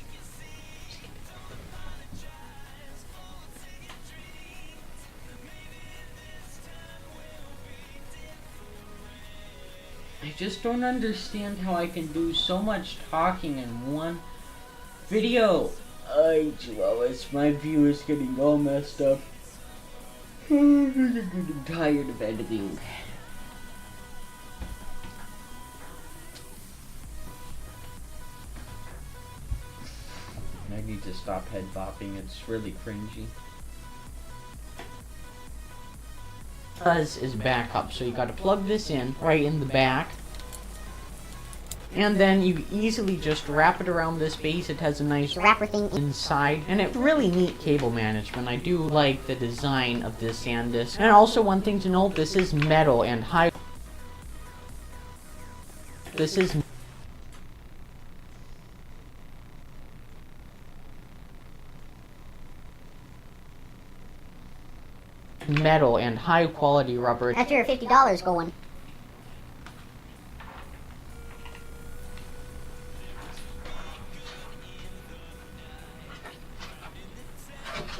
I just don't understand how I can do so much talking in one video. Ay, chihuahuas, my view is getting all messed up. I'm tired of editing. I need to stop head bopping, it's really cringy. fuzz is back up. So you gotta plug this in right in the back. And then you easily just wrap it around this base. It has a nice wrapper thing inside. And it's really neat cable management. I do like the design of this Sandisk. And also one thing to note, this is metal and high. This is metal and high quality rubber. After your $50 going.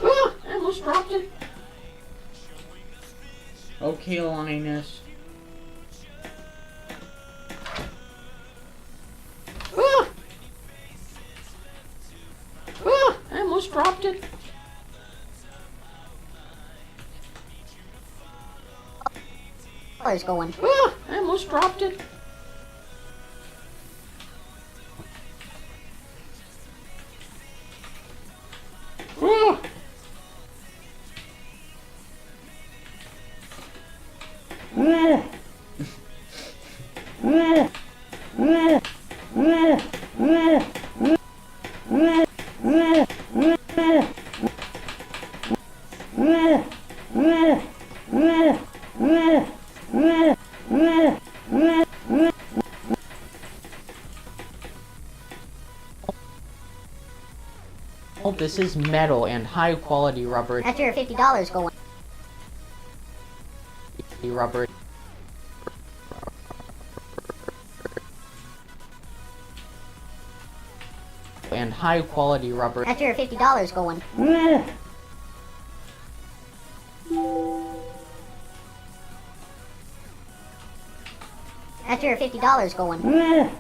Ah, I almost dropped it. Okay, Linus. Ah! Ah, I almost dropped it. Going. Ah, I almost dropped it. Ah! this is metal and high quality rubber. That's your $50 going. Rubber. And high quality rubber. That's your $50 going. That's your $50 going.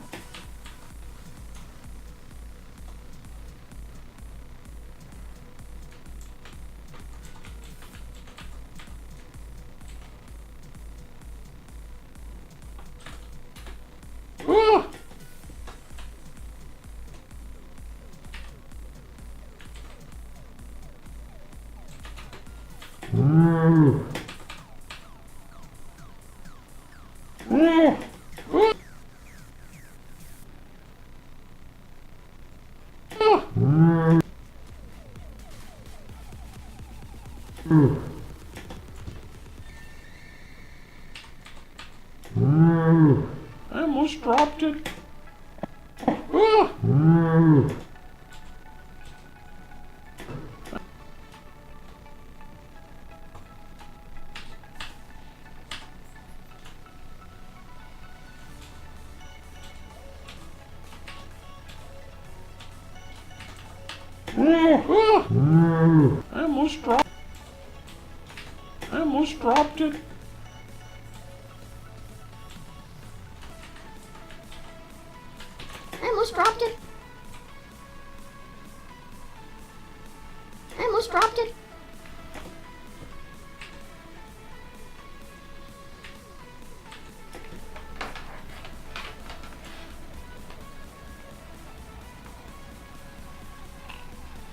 I almost dropped it. I almost dropped. I almost dropped it. I almost dropped it. I almost dropped it.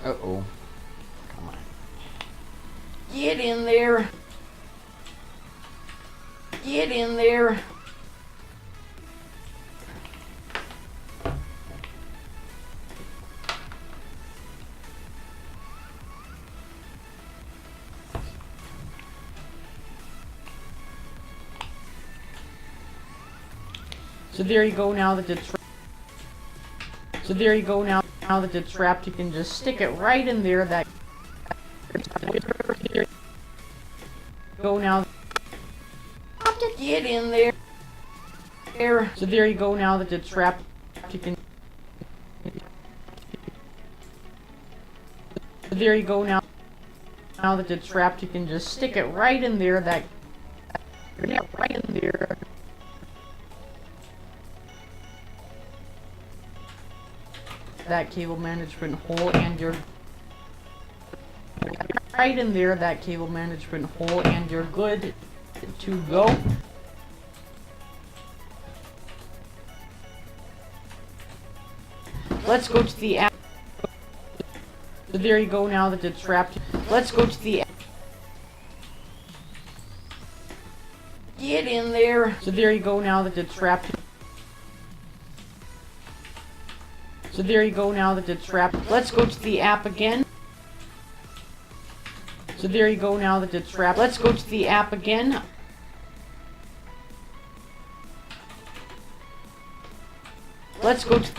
Uh-oh. Come on. Get in there. Get in there. So there you go now that it's So there you go now that it's wrapped, you can just stick it right in there. That go now. Get in there. So there you go now that it's wrapped, you can So there you go now that it's wrapped, you can just stick it right in there. That right in there. That cable management hole, and you're right in there, that cable management hole, and you're good to go. Let's go to the app. So there you go now that it's wrapped. Let's go to the app. Get in there. So there you go now that it's wrapped. So there you go now that it's wrapped. Let's go to the app again. So there you go now that it's wrapped. Let's go to the app again. Let's go to...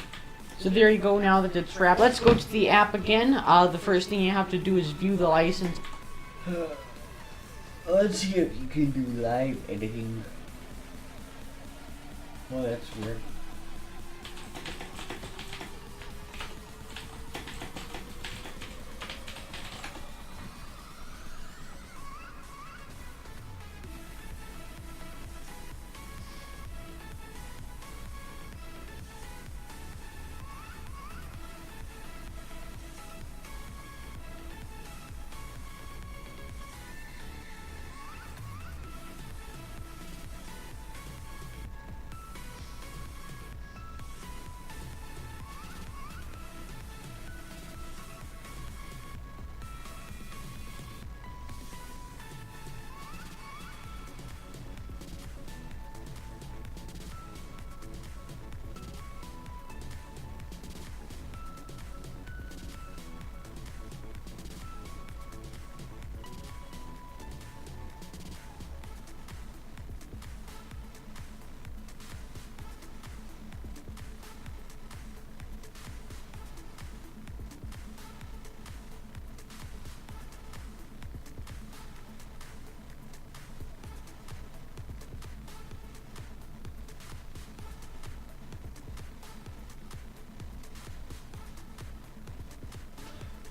So there you go now that it's wrapped. Let's go to the app again. The first thing you have to do is view the license. Let's see if you can do live editing. Oh, that's weird.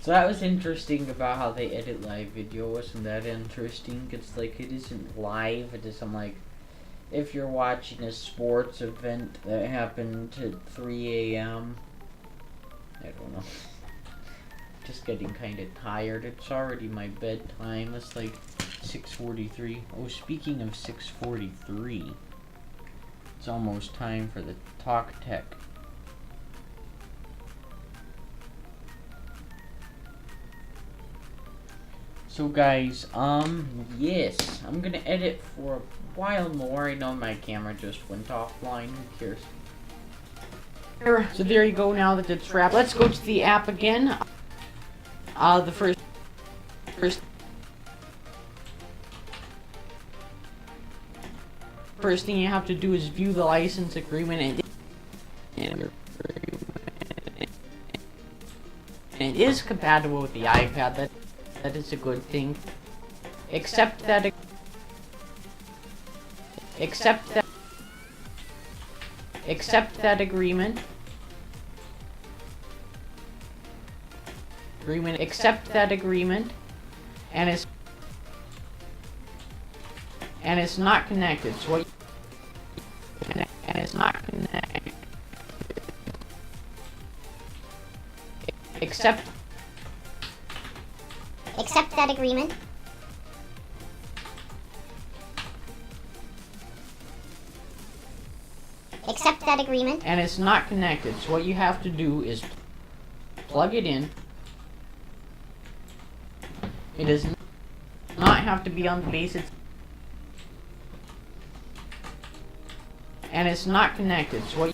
So that was interesting about how they edit live video. Wasn't that interesting? It's like it isn't live. It isn't like if you're watching a sports event that happened at 3 a.m. I don't know. Just getting kind of tired. It's already my bedtime. It's like 6:43. Oh, speaking of 6:43, it's almost time for the Talk Tech. So guys, yes, I'm gonna edit for a while more. I know my camera just went offline. Who cares? So there you go. Now that it's wrapped, let's go to the app again. The first thing you have to do is view the license agreement, and it is compatible with the iPad. That is a good thing. Except that agreement. Accept that agreement, and it's not connected. So it's not connected. Accept that agreement. Accept that agreement. And it's not connected. So what you have to do is plug it in. It does not have to be on the base. And it's not connected. So what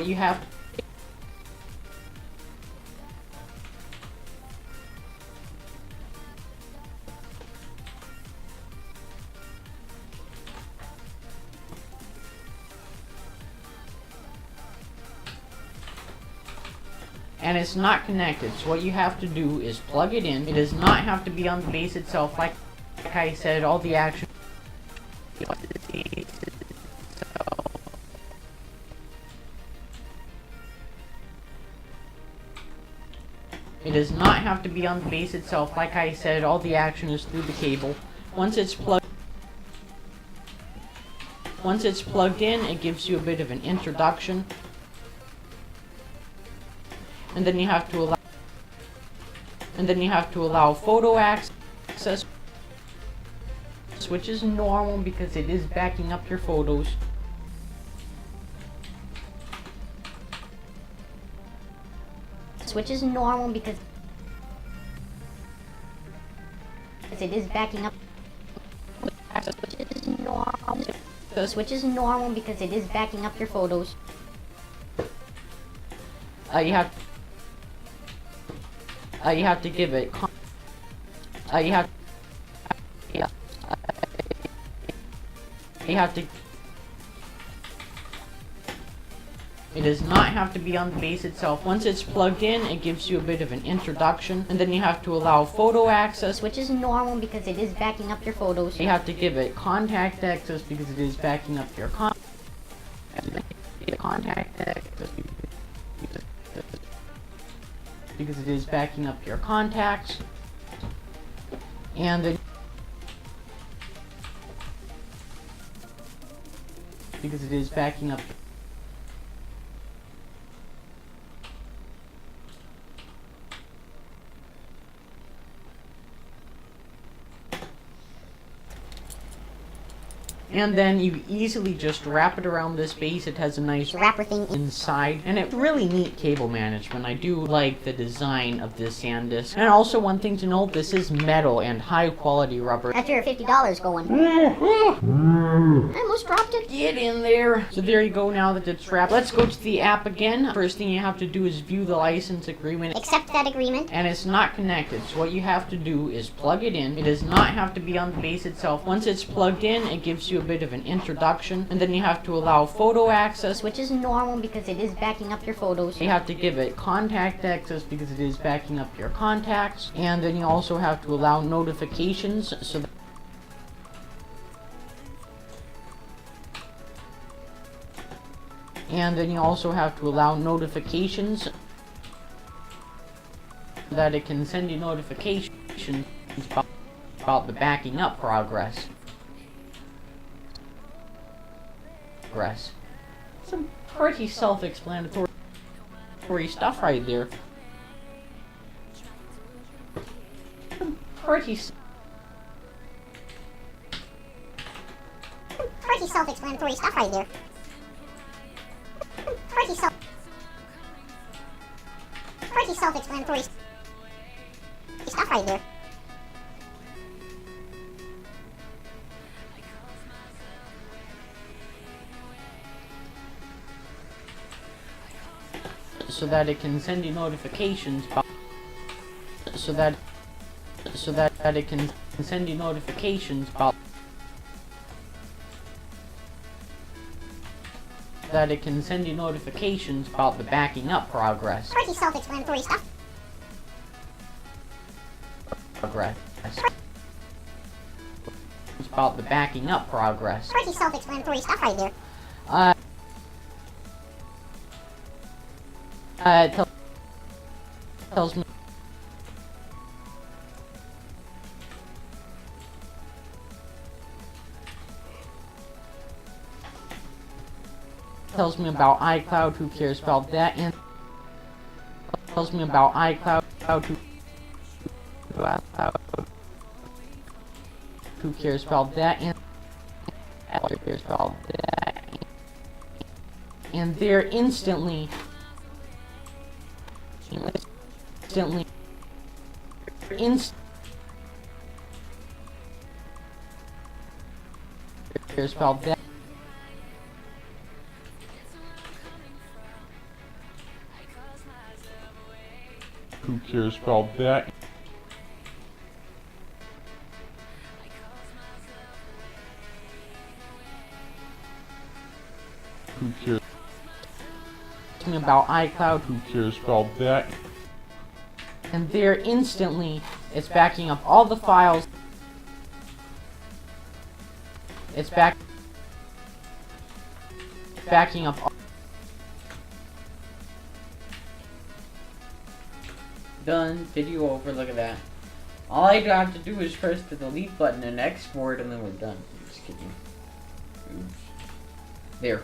you have and it's not connected. So what you have to do is plug it in. It does not have to be on the base itself. Like I said, all the action. It does not have to be on the base itself. Like I said, all the action is through the cable. Once it's plugged in, it gives you a bit of an introduction. And then you have to allow photo access, which is normal because it is backing up your photos. Which is normal because it is backing up. Which is normal because it is backing up your photos. You have to give it. It does not have to be on the base itself. Once it's plugged in, it gives you a bit of an introduction, and then you have to allow photo access, which is normal because it is backing up your photos. You have to give it contact access because it is backing up your contact access because it is backing up your contacts, and then because it is backing up. And then you easily just wrap it around this base. It has a nice wrapper thing inside, and it's really neat cable management. I do like the design of this Sandisk. And also one thing to note, this is metal and high quality rubber. After your $50 going. I almost dropped it. Get in there. So there you go. Now that it's wrapped, let's go to the app again. First thing you have to do is view the license agreement. Accept that agreement. And it's not connected. So what you have to do is plug it in. It does not have to be on the base itself. Once it's plugged in, it gives you bit of an introduction, and then you have to allow photo access, which is normal because it is backing up your photos. you have to give it contact access because it is backing up your contacts, and then you also have to allow notifications so that that it can send you notifications about the backing up progress. Some pretty self-explanatory stuff right there. Pretty self-explanatory stuff right there. Pretty self-explanatory stuff right there. so that it can send you notifications about so that it can send you notifications about the backing up progress. Pretty self-explanatory stuff. About the backing up progress. Pretty self-explanatory stuff right there. Tells me about iCloud, who cares about that, and tells me about iCloud, who cares about that, and they're instantly cares about that. Who cares about that? Who cares about iCloud? Who cares about that? And there instantly, it's backing up all the files. It's backing up. Done. Video over. Look at that. All I have to do is press the delete button and export, and then we're done. I'm just kidding. Oops. There.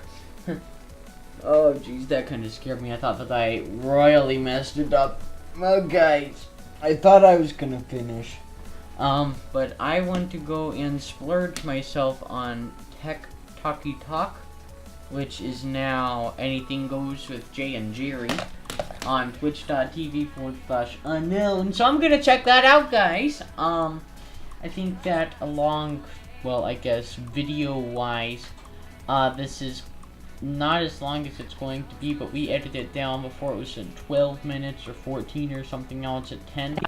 Oh, jeez, that kind of scared me. I thought that I royally messed it up. Oh, guys, I thought I was gonna finish. But I want to go and splurge myself on Tech Talkie Talk, which is now Anything Goes with Jay and Jerry on twitch.tv/unknown. So I'm gonna check that out, guys. I think that I guess video-wise, this is not as long as it's going to be, but we edited it down before. It was in 12 minutes or 14 or something. Now it's at 10.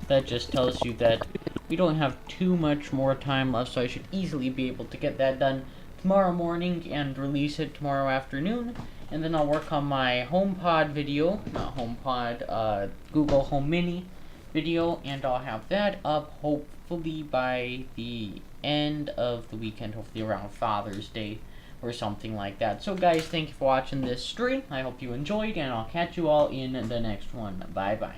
That just tells you that we don't have too much more time left, so I should easily be able to get that done tomorrow morning and release it tomorrow afternoon. And then I'll work on my HomePod video, not HomePod, Google Home Mini video, and I'll have that up hopefully by the end of the weekend, hopefully around Father's Day or something like that. So guys, thank you for watching this stream. I hope you enjoyed, and I'll catch you all in the next one. Bye bye.